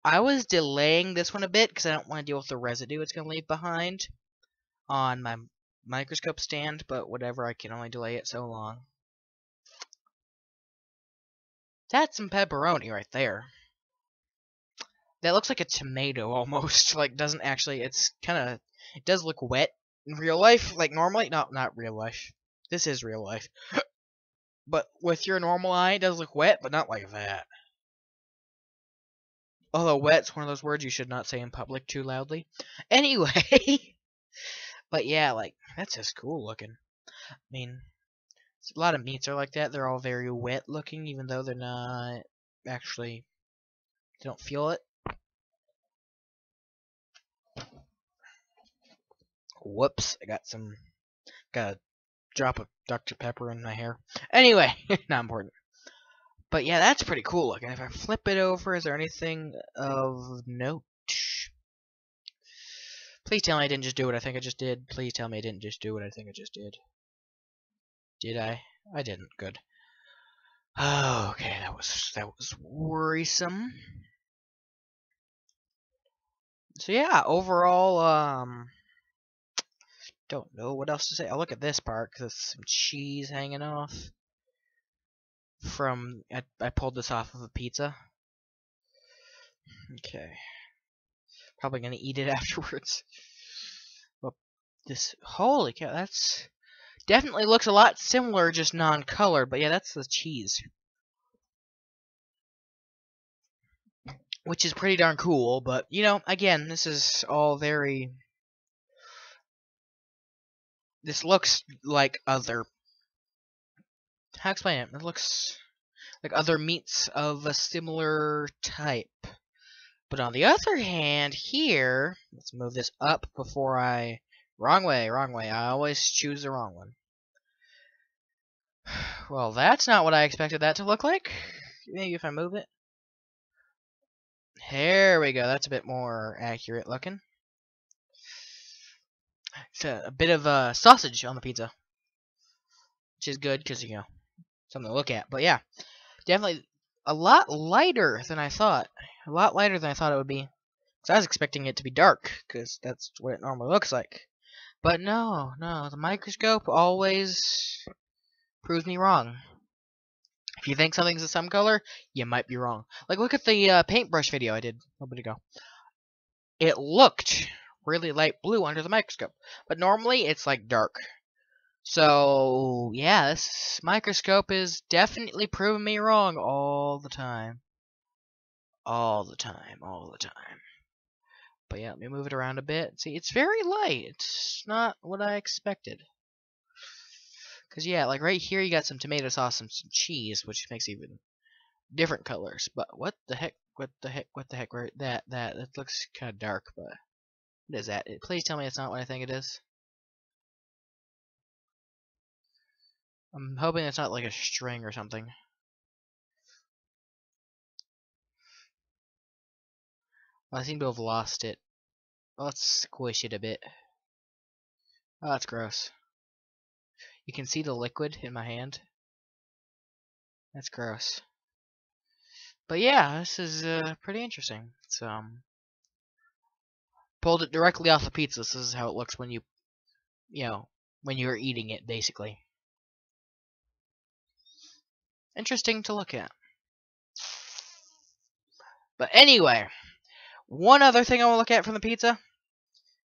I was delaying this one a bit because I don't want to deal with the residue it's going to leave behind on my microscope stand, but whatever, I can only delay it so long. That's some pepperoni right there. That looks like a tomato almost. Like, doesn't actually, it's kind of, it does look wet in real life, like normally. No, not real life. This is real life. But with your normal eye, it does look wet, but not like that. Although wet's one of those words you should not say in public too loudly. Anyway, but yeah, like, that's just cool looking. I mean, a lot of meats are like that. They're all very wet looking, even though they're not actually, they don't feel it. Whoops, I got a drop of Dr. Pepper in my hair. Anyway, not important. But yeah, that's pretty cool looking. If I flip it over, is there anything of note? Please tell me I didn't just do what I think I just did. Please tell me I didn't just do what I think I just did. Did I? I didn't. Good. Oh, okay, that was worrisome. So yeah, overall, don't know what else to say. I'll look at this part because there's some cheese hanging off from. I pulled this off of a pizza. Okay. Probably gonna eat it afterwards. Well, this, holy cow, that's definitely looks a lot similar, just non-colored. But yeah, that's the cheese, which is pretty darn cool. But you know, again, this is all very. This looks like other. How to explain it? It looks like other meats of a similar type. But on the other hand, here, let's move this up before I. Wrong way, wrong way. I always choose the wrong one. Well, that's not what I expected that to look like. Maybe if I move it. There we go. That's a bit more accurate looking. It's a bit of sausage on the pizza, which is good because, you know, something to look at. But yeah, definitely a lot lighter than I thought. A lot lighter than I thought it would be. Because I was expecting it to be dark, because that's what it normally looks like. But no, the microscope always proves me wrong. If you think something's some color, you might be wrong. Like, look at the paintbrush video I did a bit ago. It looked really light blue under the microscope, but normally it's like dark. So, yeah, this microscope is definitely proving me wrong all the time. All the time. But yeah, let me move it around a bit. See, it's very light. It's not what I expected. Because, yeah, like right here you got some tomato sauce and some cheese, which makes even different colors. But what the heck, right? That looks kind of dark, but what is that? Please tell me it's not what I think it is. I'm hoping it's not like a string or something. Well, I seem to have lost it. Well, let's squish it a bit. Oh, that's gross. You can see the liquid in my hand. That's gross. But yeah, this is pretty interesting. It's pulled it directly off the pizza. This is how it looks when you know, when you're eating it, basically. Interesting to look at. But anyway, one other thing I want to look at from the pizza.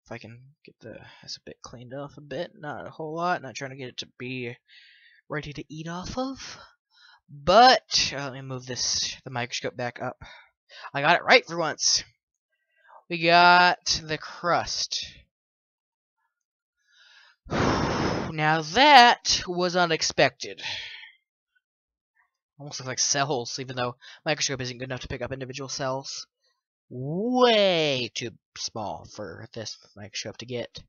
If I can get this a bit cleaned off a bit, not a whole lot. Not trying to get it to be ready to eat off of. But let me move the microscope back up. I got it right for once. We got the crust. Now that was unexpected. Almost looks like cells, even though microscope isn't good enough to pick up individual cells. Way too small for this microscope to get.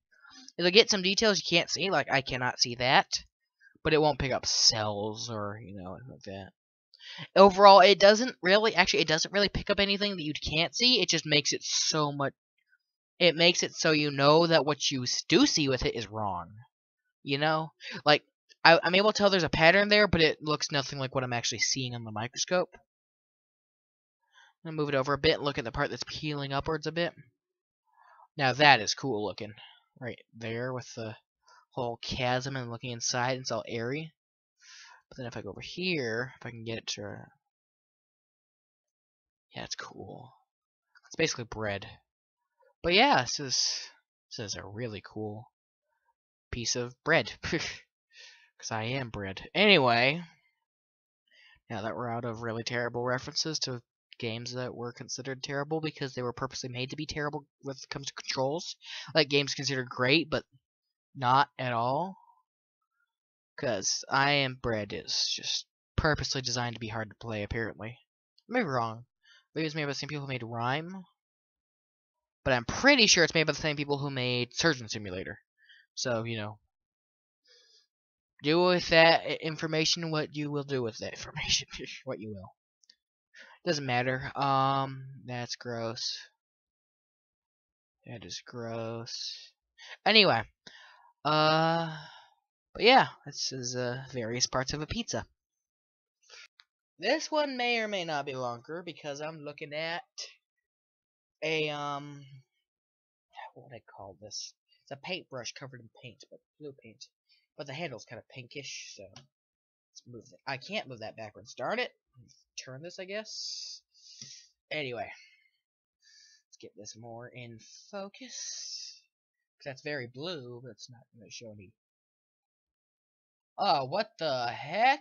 It'll get some details you can't see, like I cannot see that, but it won't pick up cells or, you know, like that. Overall, it doesn't really pick up anything that you can't see. It just makes it so much. It makes it so you know that what you do see with it is wrong. You know, like I'm able to tell there's a pattern there, but it looks nothing like what I'm actually seeing on the microscope. I'm gonna move it over a bit and look at the part that's peeling upwards a bit. Now that is cool looking. Right there with the whole chasm and looking inside, it's all airy. But then if I go over here, if I can get it to... Yeah, it's cool. It's basically bread. But yeah, this is a really cool piece of bread. Because I am bread. Anyway, now that we're out of really terrible references to games that were considered terrible because they were purposely made to be terrible when it comes to controls. Like games considered great, but not at all. Because I Am Bread is just purposely designed to be hard to play, apparently. I may be wrong. Maybe it's made by the same people who made Rhyme. But I'm pretty sure it's made by the same people who made Surgeon Simulator. So, you know. Do with that information what you will do with that information. What you will. Doesn't matter. That's gross. That is gross. Anyway. But yeah. This is, various parts of a pizza. This one may or may not be longer because I'm looking at a, what would I call this? It's a paintbrush covered in paint, but blue paint. But the handle's kind of pinkish, so let's move it. I can't move that backwards. Darn it. Turn this, I guess. Anyway. Let's get this more in focus. Because that's very blue, but it's not going to show any. Oh, what the heck?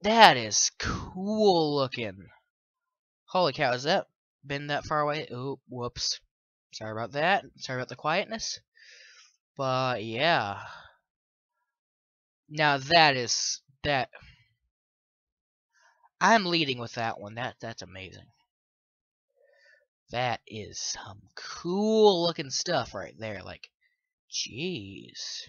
That is cool looking. Holy cow, has that been that far away? Oh, whoops. Sorry about that. Sorry about the quietness. But yeah. Now that is that. I'm leading with that one. That's amazing. That is some cool looking stuff right there. Like, jeez.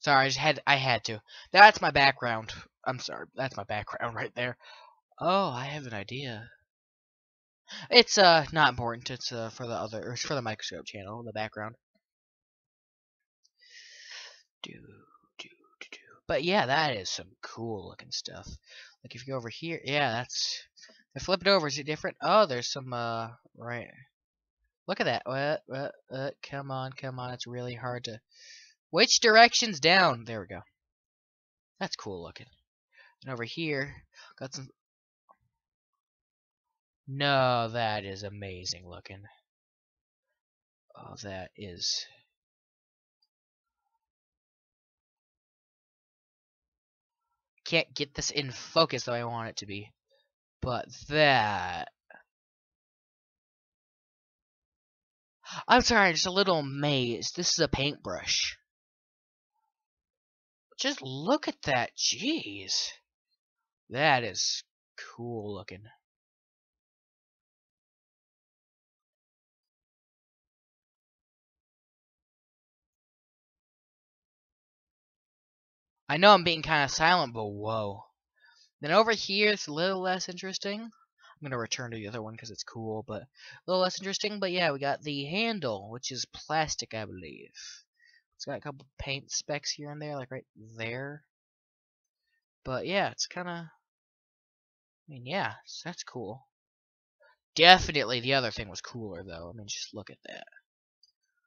Sorry, I had to. That's my background. I'm sorry. That's my background right there. Oh, I have an idea. It's not important. It's for the other. It's for the microscope channel in the background. Do do do. But yeah, that is some cool looking stuff. Like if you go over here, yeah, that's. If I flip it over, is it different? Oh, there's some right. Look at that. What? Come on, come on. It's really hard to. Which direction's down? There we go. That's cool looking. And over here, got some. No, that is amazing looking. Oh, that is. Can't get this in focus the way I want it to be. But that. I'm sorry, I'm just a little amazed. This is a paintbrush. Just look at that. Jeez. That is cool looking. I know I'm being kind of silent, but whoa. Then over here, it's a little less interesting. I'm going to return to the other one because it's cool, but a little less interesting. But yeah, we got the handle, which is plastic, I believe. It's got a couple paint specks here and there, like right there. But yeah, it's kind of... I mean, yeah, that's cool. Definitely the other thing was cooler, though. I mean, just look at that.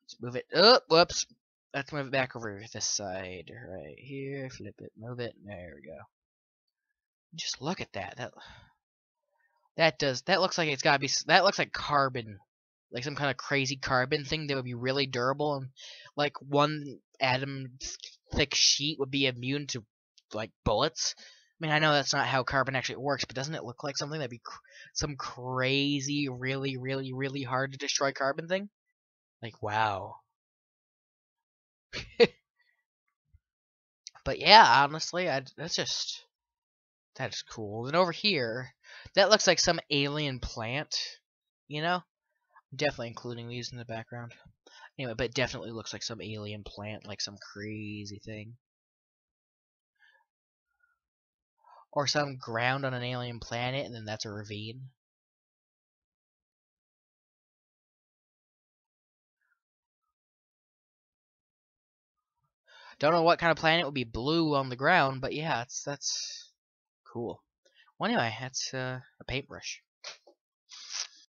Let's move it. Oh, whoops. Let's move it back over this side. Right here. Flip it. Move it. There we go. Just look at that. That looks like it's gotta be. That looks like carbon. Like some kind of crazy carbon thing that would be really durable. And like one atom thick sheet would be immune to like bullets. I mean, I know that's not how carbon actually works, but doesn't it look like something that'd be some crazy, really, really, really hard to destroy carbon thing? Like, wow. But yeah, honestly, that's cool. And over here, that looks like some alien plant. You know, I'm definitely including these in the background. Anyway, but it definitely looks like some alien plant, like some crazy thing. Or some ground on an alien planet, and then that's a ravine. Don't know what kind of planet would be blue on the ground, but yeah, that's cool. Well, anyway, that's a paintbrush.